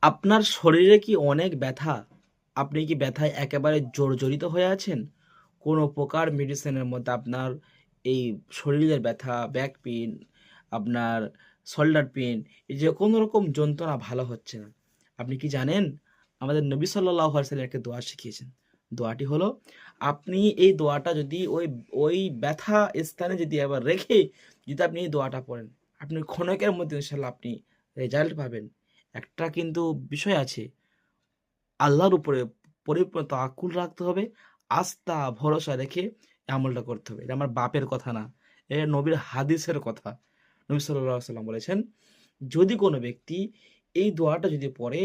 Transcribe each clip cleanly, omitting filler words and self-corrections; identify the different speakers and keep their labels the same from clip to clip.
Speaker 1: আপনার শরীরে কি অনেক ব্যথা? আপনি কি ব্যথায় একেবারে জর্জরিত হয়ে আছেন? কোনো প্রকার মেডিসিনের মধ্যে আপনার এই শরীরের ব্যথা, ব্যাক পেইন, আপনার শোল্ডার পেইন, এই যে কোনো রকম যন্ত্রণা ভালো হচ্ছে না। আপনি কি জানেন? আমাদের নবী সাল্লাল্লাহু আলাইহি ওয়াসাল্লাম একটা দোয়া শিখিয়েছেন। দোয়াটি হলো, আপনি এই দোয়াটা যদি ওই ব্যথা স্থানে যদি একবার রেখে যদি আপনি এই দোয়াটা পড়েন, আপনি ক্ষণেকের মধ্যে ইনশাআল্লাহ আপনি রেজাল্ট পাবেন। একটা কিন্তু বিষয় আছে, আল্লাহর উপরে পরিপূর্ণ তাওয়াক্কুল রাখতে হবে, আস্থা ভরসা রেখে এই আমলটা করতে হবে। এটা আমার বাপের কথা না, এটা নবীর হাদিসের কথা। নবী সাল্লাল্লাহু আলাইহি ওয়াসাল্লাম বলেছেন, যদি কোনো ব্যক্তি এই দোয়াটা যদি পড়ে,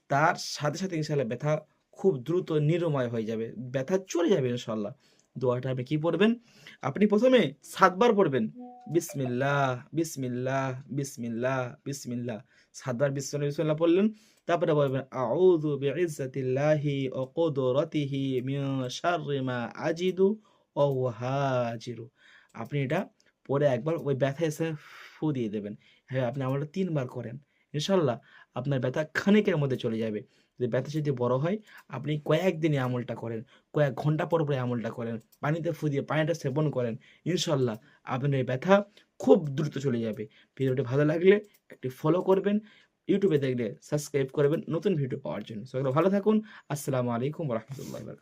Speaker 1: তার সাথে সাথে ইনশাআল্লাহ ব্যথা খুব দ্রুত নিরাময় হয়ে যাবে, ব্যথা চলে যাবে ইনশাআল্লাহ। দোয়াটা আপনি কি পড়বেন? আপনি প্রথমে ৭ বার পড়বেন, বিসমিল্লাহ, বিসমিল্লাহ, বিসমিল্লাহ, বিসমিল্লাহ। ৭ বার বিসমিল্লাহ, বিসমিল্লাহ পড়লেন। তারপরে বলবেন, আউযু বিইজ্জাতিল্লাহি ওয়া কুদরাতিহি মিন শাররি মা আজিদু ওয়া উহাজিরু। আপনি এটা পরে একবার ওই ব্যথা এসে ফু দিয়ে দেবেন। হ্যাঁ, আপনি আমলটা ৩ বার করেন। ইনশাআল্লাহ আপনার ব্যথা খানিকের মধ্যে চলে যাবে। যদি ব্যথা যদি বড় হয়, আপনি কয়েকদিন এই আমলটা করেন। কয়েক ঘন্টা পর, পর এই আমলটা করেন। পানিতে ফু দিয়ে পানিটা সেবন করেন। ইনশাআল্লাহ আপনার এই ব্যথা খুব দ্রুত চলে যাবে। ভিডিওটি ভালো লাগলে একটি ফলো করবেন। ইউটিউবে দেখলে সাবস্ক্রাইব করবেন নতুন ভিডিও পাওয়ার জন্য। সকলে ভালো থাকুন। আসসালামু আলাইকুম ওয়া রাহমাতুল্লাহি ওয়া বারাকাতুহু।